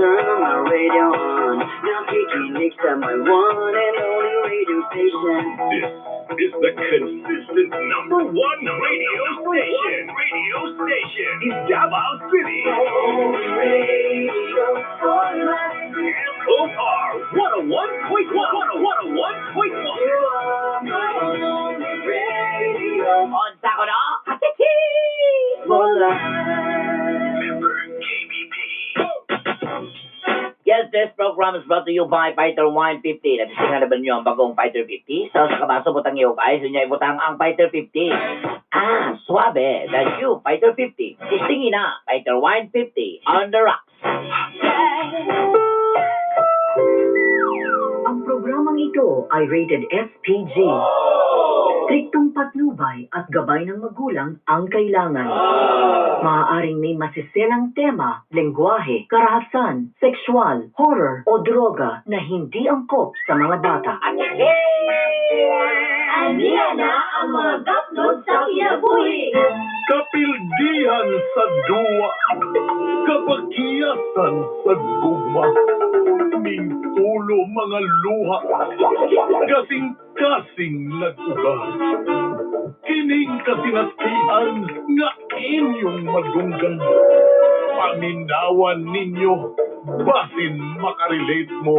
turn on my radio on. Now kikinig sa my one and only radio station. This is the consistent number one radio station. In Davao City. Radio for life. MOR 101.1. 101.1. You are my only radio Onsa ko na? Hatiti! for life. Member KBP. Yes, this program is brought to you by Fighter 150. Nabisingan na ba niyo ang bagong Fighter 50? Sa kabaso butang iyo guys, yun butang ang Fighter 50. Suabe, the new Fighter 50. Istingin na, Fighter 150 on the rocks. Ang programang ito ay rated SPG. Striktong patnubay at gabay ng magulang ang kailangan. Maaaring may masiselang tema, lengguwahe, karahasan, sexual, horror o droga na hindi angkop sa mga bata. Aniya na ang mga gapnod sa kinabuhi. Kapildihan sa duwa, kapagkiyasan sa gugma, mintulo mga luha, kasing-kasing nag-uga. Kining kasinatian nga inyong madunggan. Paminawan ninyo, basin makarelate mo.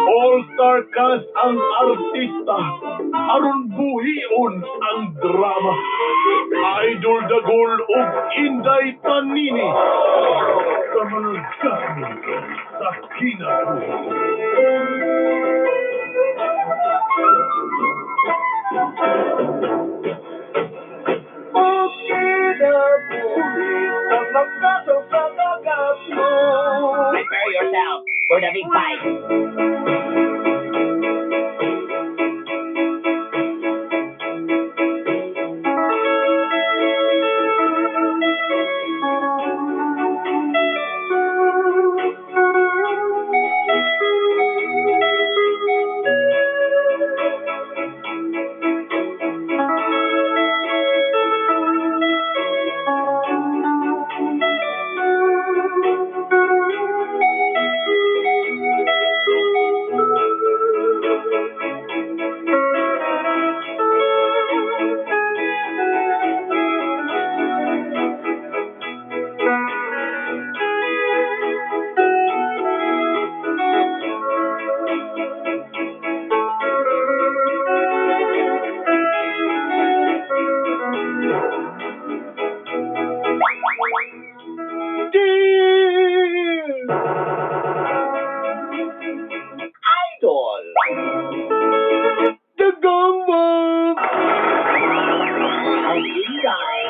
All-star cast ang artista, aron buhion ang drama. Idol Dagol ug Inday Tanini sa managkasmo sa Kinabuhi. Prepare yourself for the big fight. Idol! The Gumball! Ang ingay.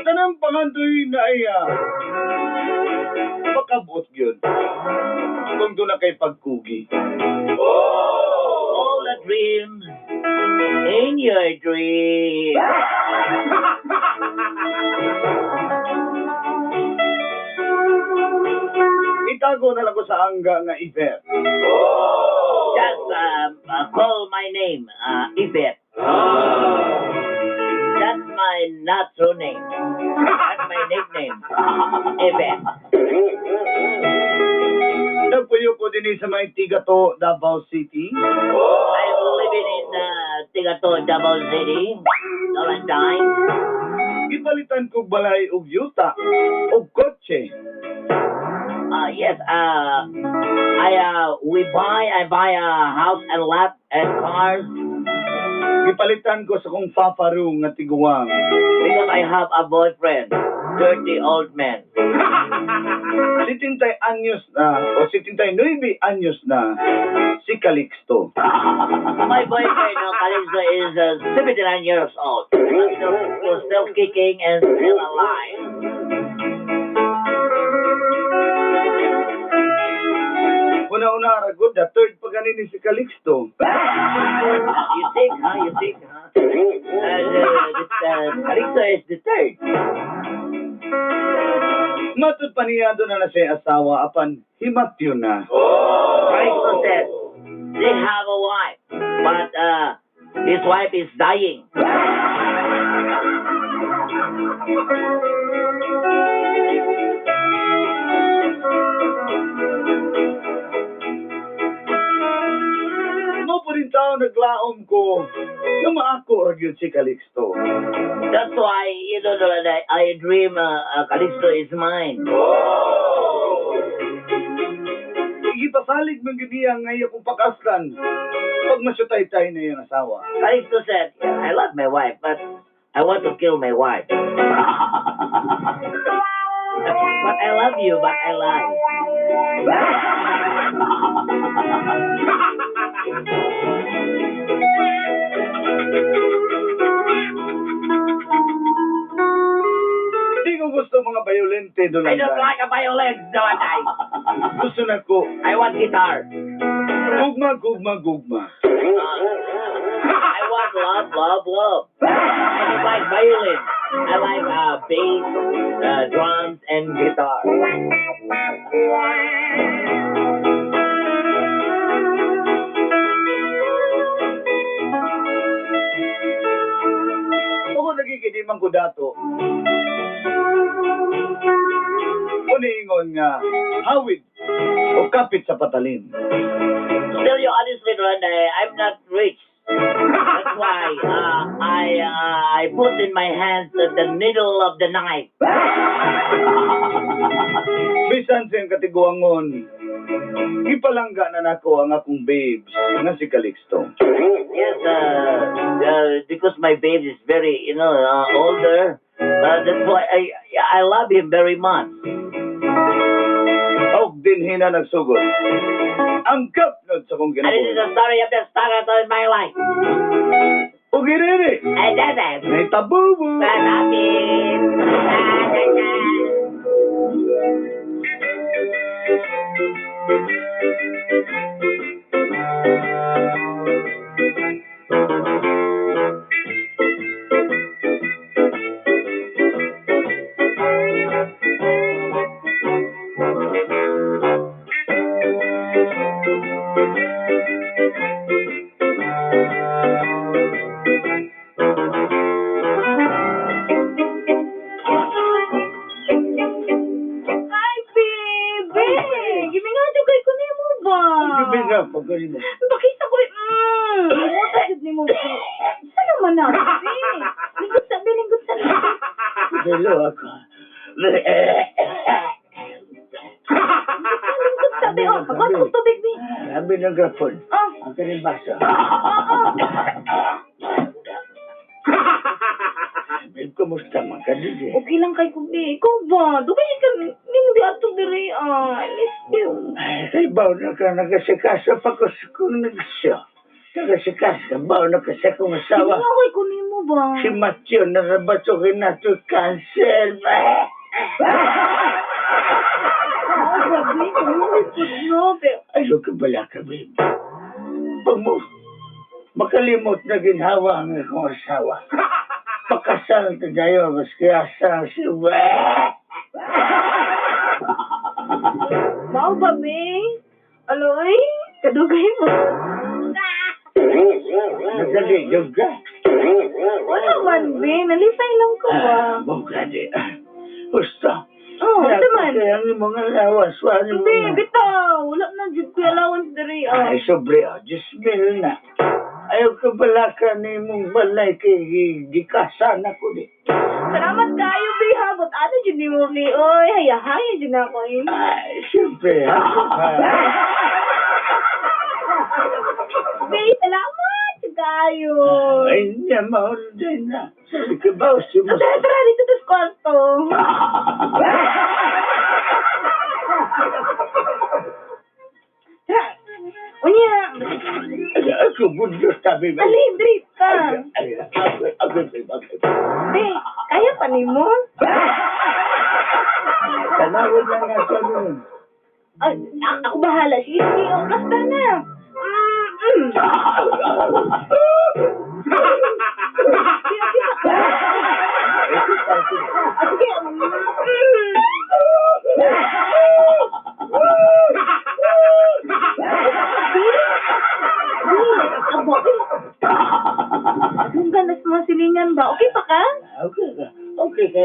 Tanang pangandoy na iya. Makabot yun. Kung doon na kay pagkugi. All the dreams in your dream. Itago na lang ko sa angga nga Iver. Just call my name, Yvette. That's my natural name. That's my nickname, Yvette. Nagpuyo ko din sa may Tigato, Davao City. I'm living in Tigato, Davao City, Valentine. Gipalitan ko balay og yuta og kotse. Yes, I buy a house and lot and cars Gipalitan ko sa kong paparu nga tiguang. because I have a boyfriend, dirty old man. 70 anyos na o 79 anyos na si Calixto. My boyfriend, Calixto, is 79 years old. Still kicking and still alive. Una-una ragod na third pa ganini si Calixto. You think, huh? You think, huh? Calixto is the third. Matod paniyado na siya asawa apan himatyo na. Calixto said they have a wife, but his wife is dying. Mo po rin tao naglaom ko na maako ragyod si Calixto. That's why, I dream Calixto is mine. Igipasalig man giniya ngayon kung pakaslan pag masyutay-tay na yung asawa. Calixto said, I love my wife, but I want to kill my wife. But I love you, but I lie. Di ko gusto mga violente doon I don't like a violin, don't I? Gusto na ko, I want guitar. gugma, gugma, gugma. I want love, love, love. I don't like violin. I like bass, drums, and guitar. Ako nagigidiman ko dato. Kuniingon nga, hawid o kapit sa patalim. To tell you honestly, Ron, I'm not rich. That's why I put in my hands the needle of the knife. Bisan siyang katiguangon, ipalangga na nako ang akong babes nga si Calixto. Yes, because my baby is very, older. That's why I love him very much. Og dinhi na nagsugod. Ang kapnod sa kong And this is the ginabuhi. story of the start of my life. O giriri, And that's it. may tabubo. That's happy. Hi, baby! Gimingan dugay ko nimo ba? Gabi na, pagkain mo. Pakita ko, Mutagid ni mo, babe. Isa naman na, babe. Lingkod sabi. Dalo ako. Lingkod sabi, pagkot ko tubig, babe. Sabi ng gapon. Oh, Ang kanin basa. Babe, kumusta man ka dito? okay lang kay ko, babe. Ikaw ba? Dugay ka, nimo di ato diri, I miss you. Ay, baw na ka nagasikasa pa ko sa kong nagsyo. Nagasikasa, baw na ka sa kong asawa. Gimingan kay ko nimo ba? Si Matthew na nabatukin na to cancel. Oo, grabe. Kumulit po, no, babe. Ayaw ka bala ka, babe. Pag mo, makalimot na ginhawa ang akong asawa. Pakasal ka tayo, mas kaya sa si Mau ba, babe? Aloy, kadugay mo. Nagaligog ka. Wala man, babe. Nalisay lang ko ba? Bukadi. Gusto. Oh, ito man. Kaya ang mga lawas, wala mo Hindi, na. bitaw. Wala na dyan ko allowance diri. Ay, sobre, 10,000 na. Ayaw ka bala ka ni mong balay kay gikasan ako di. Salamat kayo, Bi, ha. But ano dyan ni mo, Bi? Oy, haya-haya dyan ako, eh. Ay, siyempre, ako ka. Bi, salamat kayo. Ay, niya, mahal din na. Sabi ka ba, Tara, tara, dito sa kwarto. Tara. Unya. Ako, bundo, sabi ba? Alin, drip ka. Ay, ako. Bi, kaya pa ni mo? Tanawin na nga sa nun. Ay, ako bahala. Sige, sige, oh, basta na. Ang ganas mga silingan ba? Okay pa ka? Okay ka. Okay ka.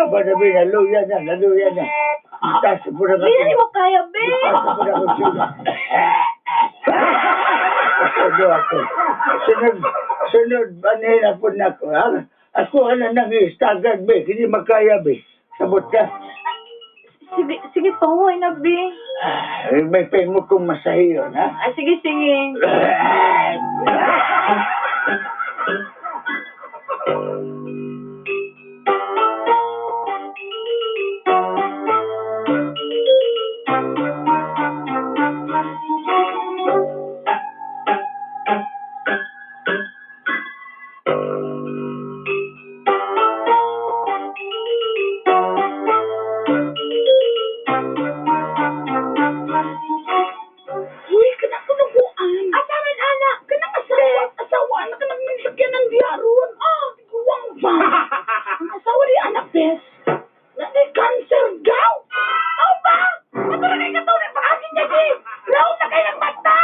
Sabi na, naluya na. Taas po na Hindi na mo kaya, be. Taas po na siya. Ano ako? Sunod, banin ako na ako, ha? Ako, nang-istagad, be. Hindi makaya, be. Sabot ka. Sige, sige, pahuhay na, be. May pengo kong masahiyon, ha? Ah, sige, sige. Uy, kanang kunubuan. Asaman, anak. Kanang asawa. Anak ka nang nagsakyan ng diyaron. Guwang ba? Ang asawa ni anak, Bes. Nanay cancer daw. Aw ba? Ano na kayo katulad pang akin niya, di? Laon na kayo ng mata.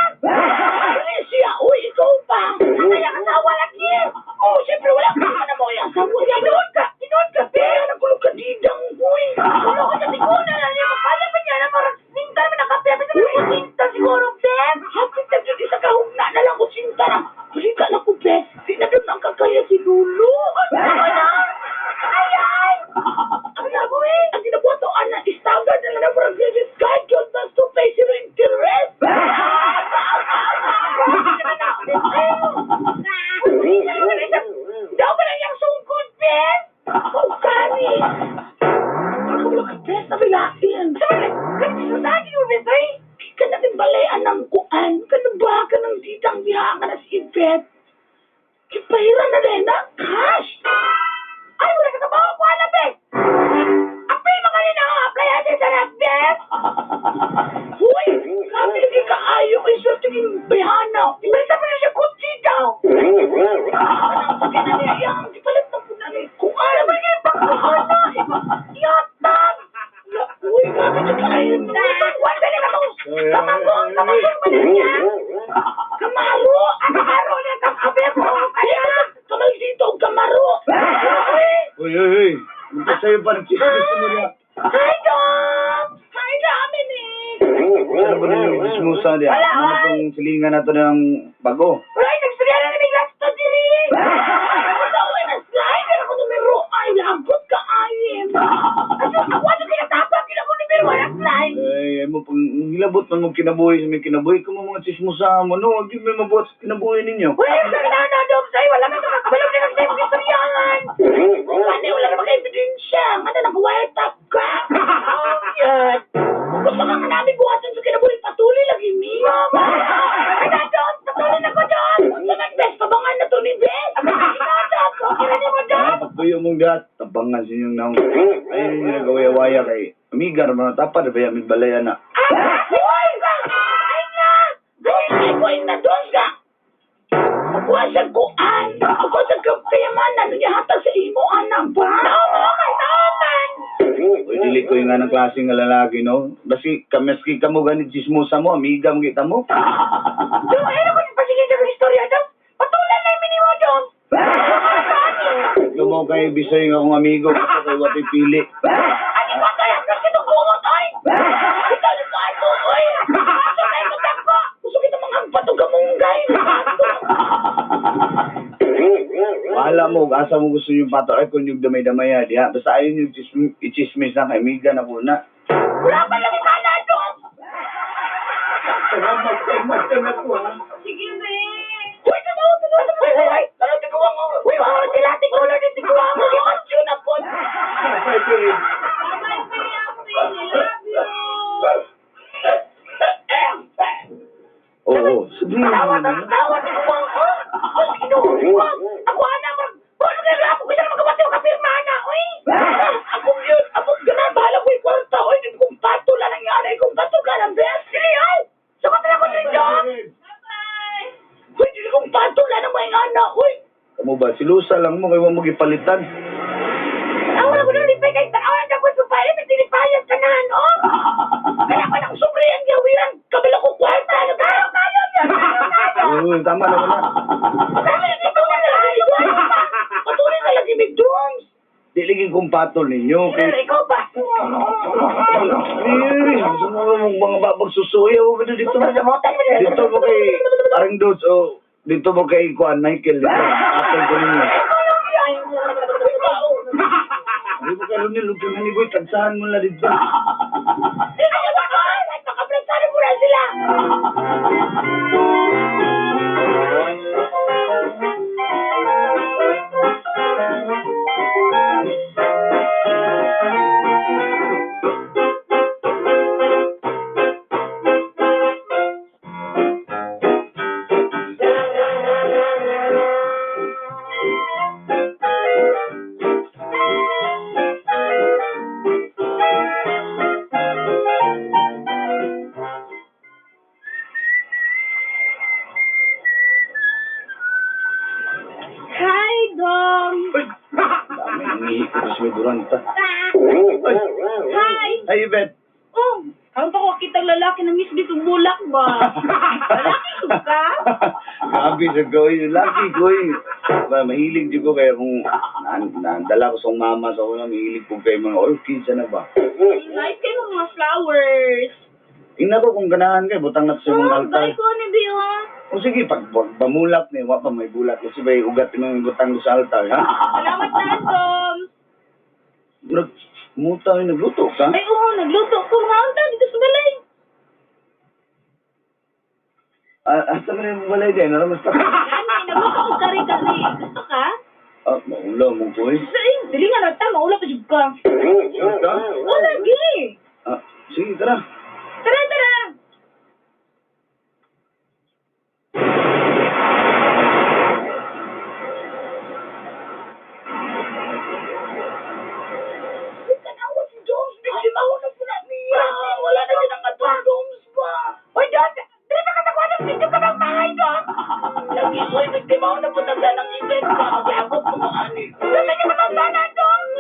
Alicia, uy, ikaw pa. Nanay ang asawa lagi. Oh, siyempre, wala ka na mo yung asawa. Inood ka, Bes. Nagulog ka didang, uy. Ano ka sa tiguna na niya? Makaya ba niya na parang sinta naman ang kape? Pwede naman ko sinta siguro, Bes. Hapit na dyan sa kahugna na lang ko sinta na. Halika na ko, Bes. Di na doon ang kakaya si Lulu. Ano na? Ay! Ang labo eh. Ang ginabuto, anak, standard na lang na parang credit card. Yun, tas to pay zero interest. Daw ba lang yung sungkod, Bes? Paukani. Ako lang, Bes, nabilain. Ganito sa akin, Bes, ay. Ka natin balayan ng kuan. Kano ba ka ng ditang biha ka na si Yvette? Kipahiran na rin na cash. Ay, wala ka trabaho ko, alam, Bes. Apay mo kanina ako, apply natin sa Bes. Uy, sabi lagi ka ayaw kay Sir tingin bihana. Ibalita pa na siya kutsi daw. Anong sakin na niya yan? Di palit na po na rin. Kung ayaw ba niya pagkahana, yatang. Uy, grabe siya kayo. Wala na ako. Kamagong ba na niya? Kamaro na kakabe mo. Kaya, kamay dito, kamaro. Uy. Ano sa'yo pa nagsisis mo niya? Hi, Dom! Hi, Dominic! Ano ba na yung dismusa niya? Wala, Ano ay. itong silingan na to ng bago? Right, nagsarya na namin last to diri. Ako daw ay na-slide. Ako numero ay lagot ka ayin. Ako ano kinatapak yun ako numero ay na-slide. Ay mo, pang nilabot man mo kinabuhi sa may kinabuhi ko mga chismusa mo, no? Hindi mo mabuhat sa kinabuhi ninyo. Wala yung sa kinanadom sa'yo. Wala na nakakabalog na kasi yung istoryangan. Wala na maka-ebidensya. Ano nag-white up ka? Oh, yan. Kung gusto ka nga namin buhasan sa kinabuhi, patuloy lagi, mi. Ano, Dom? Patuloy na ko, Dom. Sa nag-best, tabangan na to ni Bes. Ikaw, Dom. Okay na mo, Dom. Pagtuyo mong gat, tabangan sa inyong naong. Ay, yung nagawaya-waya kay amiga na mga tapad, ba yung balaya na. Hoy! Ay nga! Gawin na doon ka! Magkuha sa kuan! Magkuha sa kayamanan! Niya hata sa imo, anak ba? Nauman! Uy, dili ko yung nga ng klaseng nga lalaki, no? Basi, kamaski ka mo ganit chismusa mo, amiga mo kita mo. Dong, ano ko yung pasigil sa istorya, Dong? Patulan na yung minimo, Dong! Ito mo kay Bisay nga akong amigo, kasi kay Wati Pili. Ano ba kaya? Kasi itong kumot, oy! Ikaw yung kuhan ko, oy! Gusto tayo magdako! Gusto kita mga mo, asa mo gusto yung pato, ay kung yung damay-damay ha, diha. Basta ayun yung i-chismis na kay Miga na po na. Wala pa lang sana, Dong! Salamat kay Master na po, ha? Sige, be. Uy, tanaw! Uy, tanaw, tiguang mo! Uy, wala sila, tigulang din, tiguang mo! Imasyo na po! Bye-bye, be, Ate. I love you. Oo, sabihin mo Tawa, na. tawa, tiguang ko! Uy, kinuha! Ako, anak, paano kaya ako gusto na magkabati o kapirma na, uy! Akong yun, akong ganun, bahala ko yung kwarta, uy, hindi kong pato lang nangyari, kung pato ka ng best, sige, ay! Sabat na ako din, Dong! Bye-bye. Uy, hindi kong pato lang ng mga anak, uy! Kamu ba, silusa lang mo, kaya mo gipalitan. Awala ko na ulit pa kayo, awala na ko sa pala, may tinipayas ka na, no? Kaya ka nang sobre ang gawiran, kabila ko kwarta, ano kayo, kayo, Oo, tama na na. Patuloy na lagi may drums! Diligin kong patol ninyo. Pero ikaw ba? Gusto mo mga babagsusuya mo ba dito? Dito mo kay Aring Dodge o dito mo kay Juan Michael. Dito, patol ko ninyo. Hindi mo kayo nilog yung haniboy, tagsahan mo na dito. Nakapresado mo na sila! Hi, Dom. Dami nangihi ko sa may duranta. Hi. Ay, Yvette. Oh, ano pa ko kitang lalaki na miss dito bulak ba? Lalaki ko ka? Grabe sa goy. Lagi goy. Mahilig din ko kaya kung nandala ko sa mama sa una, mahilig ko kayo mga orchids na ba? Nice kayo mga flowers. Tingnan ko kung ganahan kayo, butang na sa mga Oh, altar. bye ko ni Bio. O sige, pag pamulak ni, wapa may bulat. Kasi ba ugat mo yung butang ko sa altar, ha? Salamat na, Dom. Muta yung nagluto ka? Ay, oo, nagluto ko nga unta dito sa balay. Asa mo na yung balay dyan? Naramas ka? Yan, nagluto ko kari-kari. Gusto ka? Maulaw mo ko eh. Ay, dili nga na ta, maula pa jud ka. Ka? Oh, lagi. Sige, tara. Tara, tara. Tanawa si Jones, bigsimaho na po na niya. Wala na din ang katong Jones ba? Hoy, Jones! Dili na katakuha ng video ka ng bahay, Jones! Lagi, hoy, bigsimaho na po tanda ng event ba? Mag-iabot mo mo, ani. Dali niyo matanda na, Jones!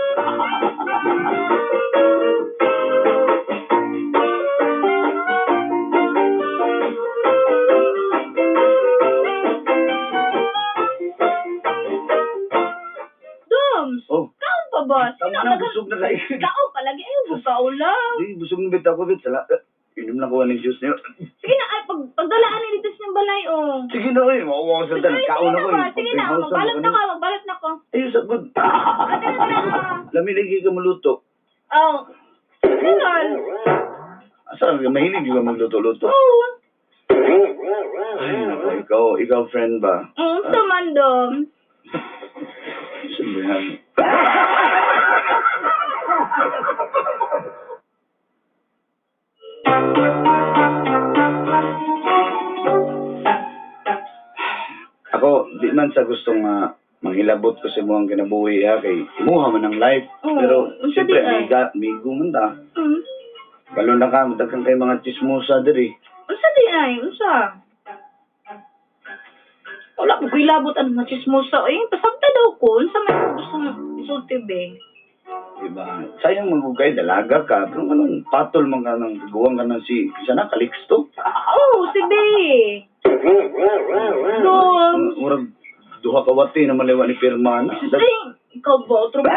Doms, Oh, kaon pa ba? tama na, busog na kayo. Kaon pa lagi. Ayaw mo kaulam. Di, busog na bita ko, bit. Inom na ko ng juice niyo. Sige na, ay, pagdalaan ni dito sa balay, oh. Sige na, eh. Mauwa ko sa dan. Kaon ako, eh. Sige na, magbalat na ka, magbalat na ko. Ayun, sa good. Ate na tara. Lamiligi ka maluto. Oh. Singal. Asa, mahilig di ba magluto-luto? Oh. Ay, naku, ikaw friend ba? Sa mandom. Sabihan. Ako, di man sa gustong manghilabot ko sa mga kinabuhi ha, kay imuha man ng life. Oo, Pero, unsa siyempre, di ay? may gumanda. Hmm. Balo na ka, madagang kay mga chismosa diri. Unsa di ay? Unsa? Wala ko kilabot ang mga chismosa. Eh, pasabta daw ko. Unsa may gusto mo isulti, be? Diba? Sayang magugay, dalaga ka. Pero anong patol man ka ng guwang ka ng si, sana, Calixto? Oh, si be. Doms. Murag, duha kawati na maliwa ni Pirmana. Ay, ikaw ba? Otro ba?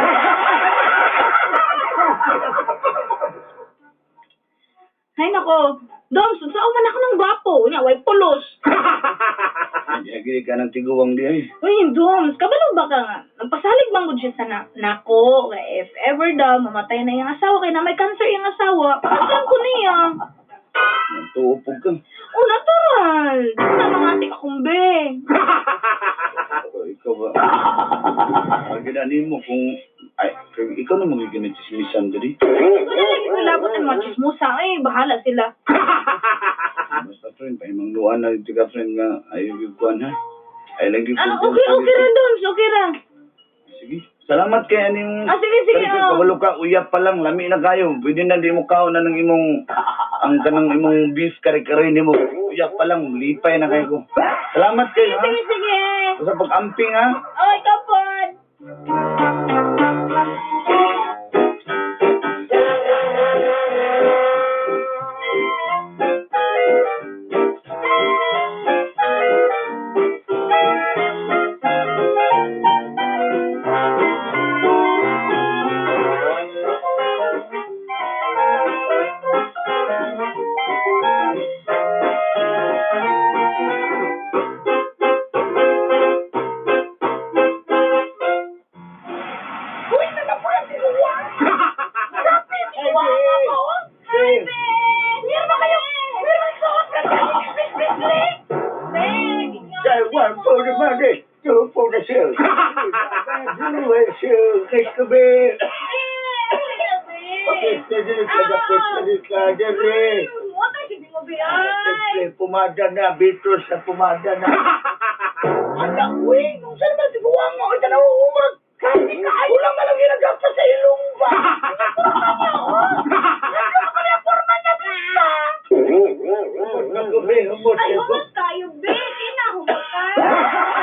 Ay, nako. Doms, sa man ako ng gwapo. Nya, way pulos. Gili ka ng tiguwang di ay. Uy, Doms, kabalo ba ka nga? Nagpasalig bang gud siya sa nako. If ever daw, mamatay na yung asawa, kaya na may cancer yung asawa, pasan ko niya. Tuupog ka. Oh, natural. Di na mga ating akumbeng. Ikaw ba? Pagkinanin mo kung... Ay, ikaw na magiging chismisan dali. Ito na lagi nilabot ng mga chismosa. Eh, bahala sila. Basta friend, paimang luan na dito ka friend nga ayaw yung kuhan ha. Ay lagi Ano, okay ra, Doms, okay ra. Sige. Salamat kay aning... Sige, oh. Kabalo ka, uyap pa lang, lami na kayo. Pwede na di mo kaon na ng imong... Ang kanang imong beef kare-kare ni mo. Uyap pa lang, lipay na kayo ko. Salamat kayo ha. Sige. Sa pag-amping ha. Oy, kapon. Uy, nagapura si Luwan. Grabe, si Luwan ako. Hi, Ben. Meron ba kayo? Meron suot na tayo. Ben, Dahil one for the money, two for the show. Pumada na, Beatles na pumada na. Ala, uy, nung saan ba si Luwan mo? Ito na umag. Kasi kaayo lang na lang ginagapa sa ilong ba? Forma niya, basta. ay, humot tayo, Ben. Humot ka.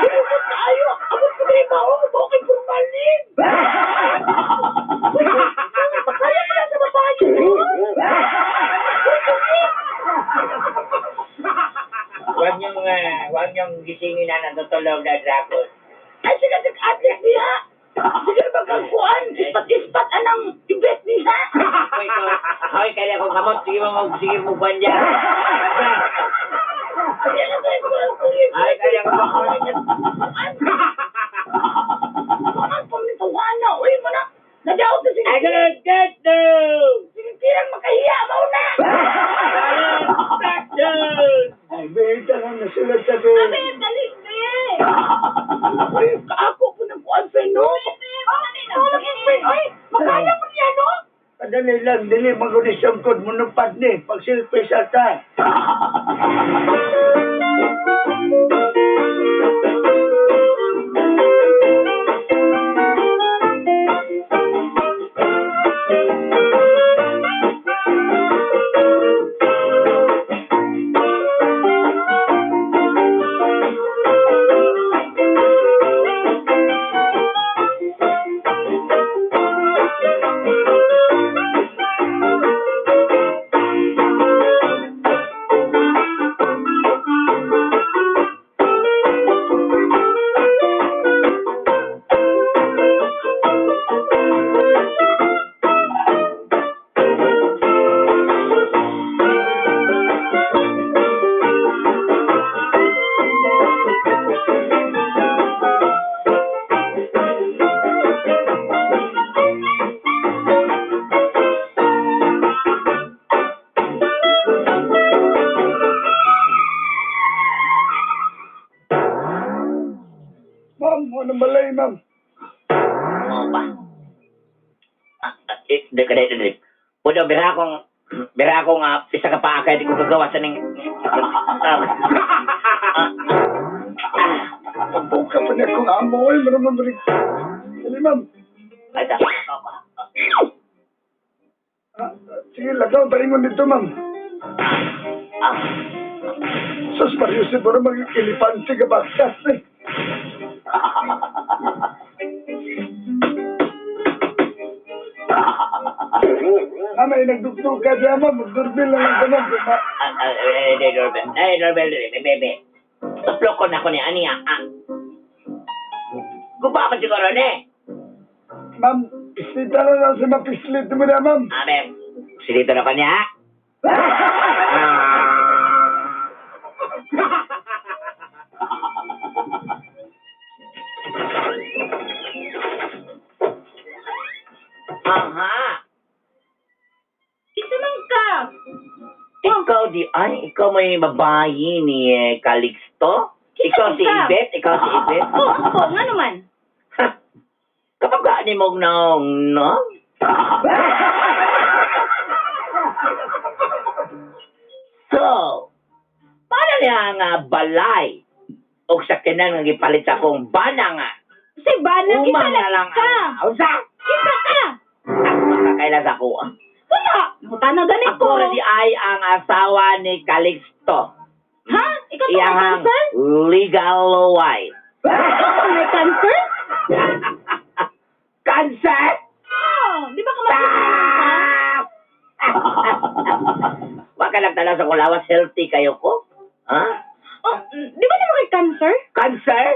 Humot tayo. Humot ko rin ba? Bakit formalin? Kaya pala sa babae mo. Huwag niyong gisingin na natutulog na dragon. Ay, sige, atik niya. Sige na magkakuan. Ispat-ispat anang ibet niya. Hoy, kaya kung kamot, sige mo buwan dyan. Ay, kaya ko Ang pamituhan na. Uy, mo na. Nadaot na sige. Agad, no! Sige, tirang makahiya. Mauna. Ay, beta na nasulat sa Ben, dali, Ben. Uy, kaako po ng kuan, Feno. Uy, makaya mo niya, no? Kadali lang, dili mag-unisang kod mo nupad ni. Pag silpesa ka. Ma'am, ano malay, ma'am? Oo ba? Dali. Puno, bira akong isa ka pa kaya di ko gagawa sa ning... Buka pa niya kung amo, eh. Maramang balik. Dali, ma'am. Ay, Sige, lagaw, paringon dito, ma'am. Sus, Mariusip, mo na magkilipan. Sige, bakas, eh. May nagdugtog ka dyan, ma'am. Magdurbil lang ang ganun. Doorbell, bebe. Tuplok ko na ko niya, aniya. Gupa pa siguro ni. Ma'am, pisita na lang sa mapislit mo na, ma'am. Silito na ko niya. Ikaw ikaw may babae ni Calixto? Ikaw si Ikaw. Ibet? Ikaw si Ibet? Oo, ako, nga naman. Kapag gani mong naong, no? So, paano niya nga balay? O sa kinan nga gipalit sa kong bana nga? Si Bana, kita Umang na lang lang ka. ang... Usa! Kita ka. Ako makakailan sa ko, ah. Wala. Mutana ganit ko. Ako rin ay ang asawa ni Calixto. Ha? Ikaw to may Iyahang cancer? legal wife. Ikaw to may cancer? Cancer? Oo. Di ba ka ka? Wag ka nagtala sa kulawas, healthy kayo ko? Ha? Oh, di ba naman kay cancer? Cancer?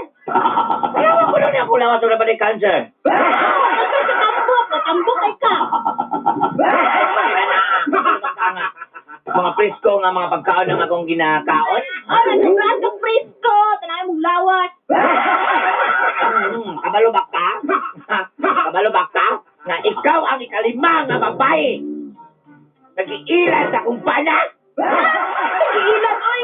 Kaya ko lang yung kulawas na ba ni cancer? Cancer sa tambok. Tambok kay ka. Mga presko nga mga pagkaon ng akong ginakaon. Ah, nagsubrad ng presko. Tanayan mong lawas. Kabalo ba ka? Kabalo ba ka? Nga ikaw ang ikalima nga babae. Nag-iilan sa kumpana? Ilan, oy.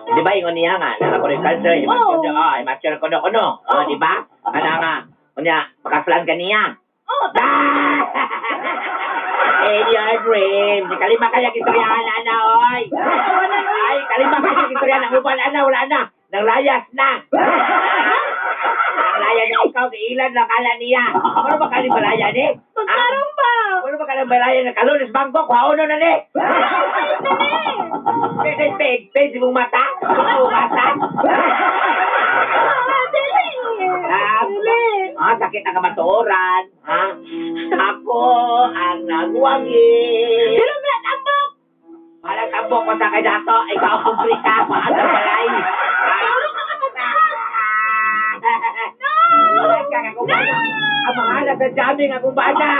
Di ba yung niya nga, nana ko rin cancer, Oo. imatcher ko no, di ba? Ano nga, kunya, pakaslan ka niya. Oh, In your dream, di kalima kaya kistoryahan na, oy. Ay, kalima kaya kistoryahan na, upan na, wala na. Nang layas na. Nang layas na ikaw, kailan na kala niya. Ano ba kalimbalaya ni? magkaroon pa. Ano ba kalimbalaya na kalunis Bangkok, kauno na ni? Pwede mong mata? Mong mata? Sakit ang kamatuoran. Ha? Ako ang nagwangi. Pero nga, tambok. Parang tambok ko sa kay dato. Ikaw ang kumpri ka. Paano balay? Ang mga anak sa jamming ang kumbana.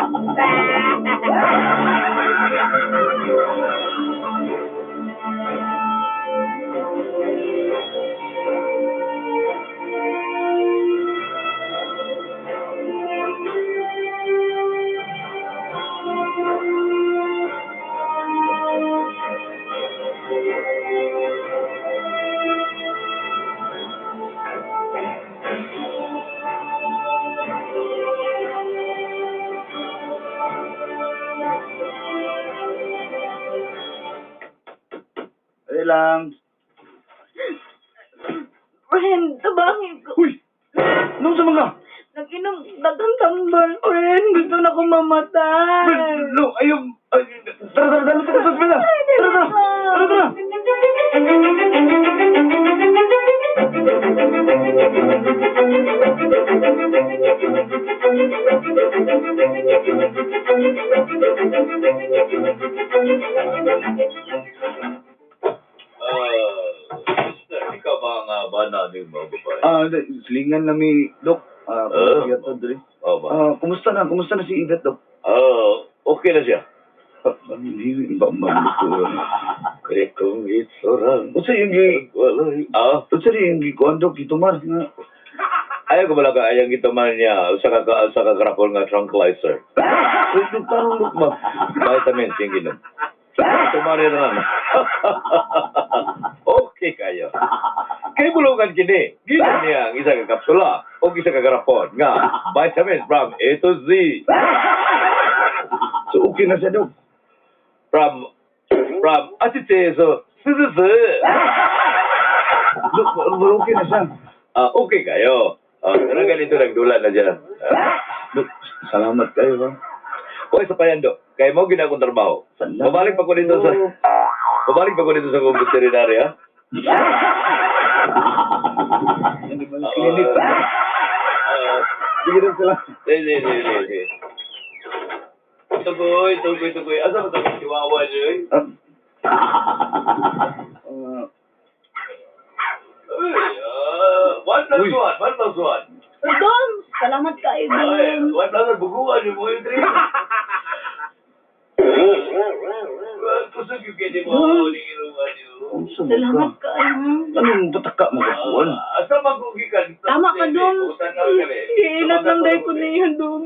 Ay lang. Friend, tabangin ko. Uy! Anong sa mga? Nag-inom, dagang tambal, friend. Gusto na ko mamatay. No, ayaw. Tara, tara, tara, tara, tara, tara, tara, tara. Mister, ikaw ba ang bana ng mga babae? Silingan na mi, Dok. Yato, Dre. ba? Kumusta na? Kumusta na si Yvette, Dok? Okay na siya. Hindi ba maluto? Kaya kung itsorang O sa yung gi... walay. O sa yung gi... Kuhan, Dok, ito mar. Ayaw ko malaga ayang ito man niya sa kakarapol nga tranquilizer. So, Dok, parang Dok ba? Vitamins yung ginom. Ito man rin naman. Okay kayo. Kaya bulungan kini. Ginom niya ang isa ka kapsula o isa ka garapon nga vitamins from A to Z. So, okay na siya, Dok. From atite so Dok, okay na siya. okay kayo. Pero ganito nagdula na dyan. Dok, salamat kayo, ha? O isa pa yan, Dok. Kaya mo ginagong trabaho. Salamat. Babalik pa ko dito sa kong veterinarya. Hindi ba yung klinik? Sige, Dok, salamat. Sige. Tugoy. Asa mo ito chihuahua niyo eh? One plus one. Dom, salamat ka, Ay, Dom. 1,000 buguan yung mga yung Kusog yung kaya mo huling inuman niyo. Salamat ka, Anong pataka mo kapuan? Asa magugikan? Tama ka, Dom. Utan na kami. Iinat lang dahil ko niya, Dom.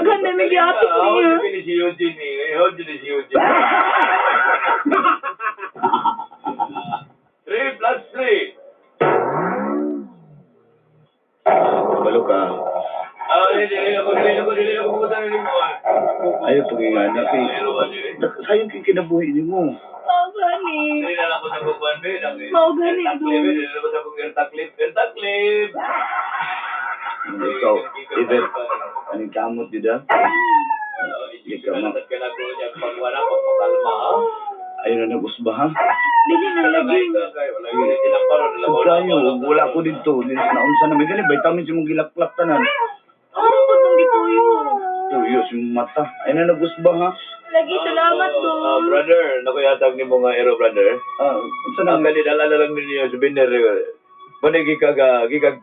Daghan na may giatik niya. Si Eugene eh. Hold you si Eugene. 3 plus 3. Balo ka. Dili ako pumunta na mo. Ayaw pag-ingana kay... Sayang kay kinabuhi ni mo. Mao gani. Dili na lang ko sa bukuan be. Mao gani Taklip, do. dili na ko sa bukuan taklip. Ikaw, Ivet, anong kamot di da? Di ka ma... Ka na ko niya pag wala pagpakalma. Ayaw na nag-usba ha? Dili na lagi. Wala gini silang paron. Kung kayo, wala ko dito. Naunsa na may ganun. Vitamins yung gilaklak tanan. Ano ko tong gituyo? Tuyo si mata. Ayaw na nag-usba ha? Lagi salamat do. Brother, nakuyatag ni mga hero brother. Unsa na Ang kanila lang ninyo sa biner. Muna gikag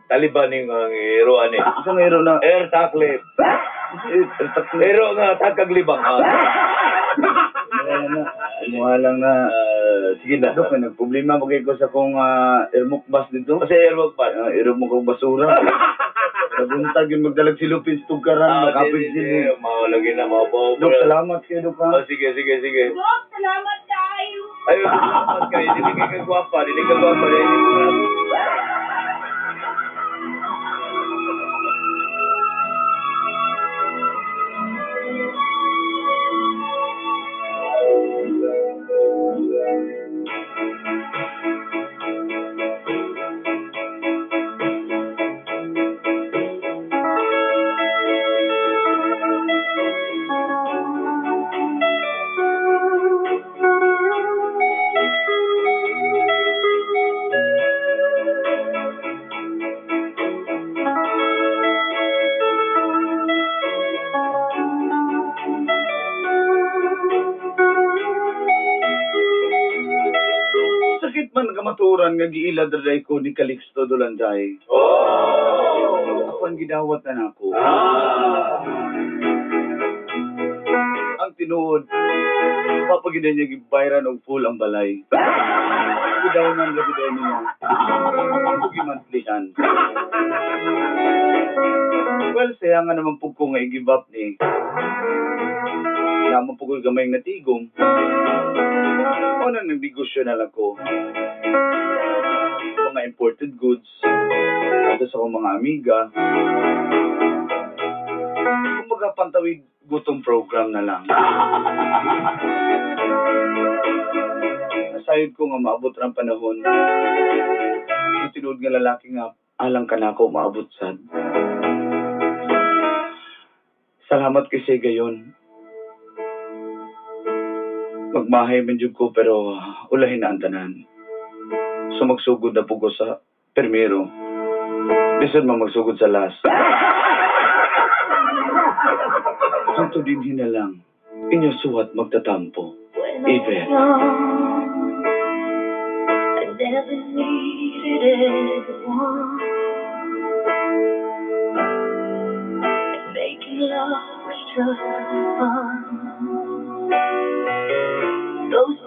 taliban ng hero ani. Unsa nga iro na... Air taklip. Hero nga takag libang. Ayan na. Mukha lang na... Sige na. Dok, nagproblema bagay ko sa kong airmok bus dito. Kasi airwag pa. Airmok kong basura. Nabuntag yung magdalag si Lupin Tugkaran. Makapit sila. Lagi na mabaw. Dok, salamat kayo, Dok ha. Sige. Dok, salamat kayo. Ayun, salamat kayo. Dili ka kagwapa. Dili ka gwapa. Sakit man kamaturan nga giila daday ko ni Calixto Dolanday. Ako ang gidawat na nako. Ang tinuod, papagidan niya gibayran og full ang balay. Gidawnan na gidaw niya. Gimantlihan. Well, saya nga naman po ko nga i-give up ni. Naman po ko gamay natigom. O nang nagdegosyo na lang ko. Mga imported goods. Ito sa akong mga amiga. Kumbaga pantawid gutong program na lang. Nasayod ko nga maabot ng panahon. Yung tinuod nga lalaki nga, alang ka na ako maabot sad. Salamat kasi gayon. Magmahay man jud ko pero ulahin na ang tanan. So magsugod na po ko sa permero. Bisan man magsugod sa last. Santo din hinalang. Inyo suwat magtatampo. Ivet. I never needed anyone. And making love was just fun.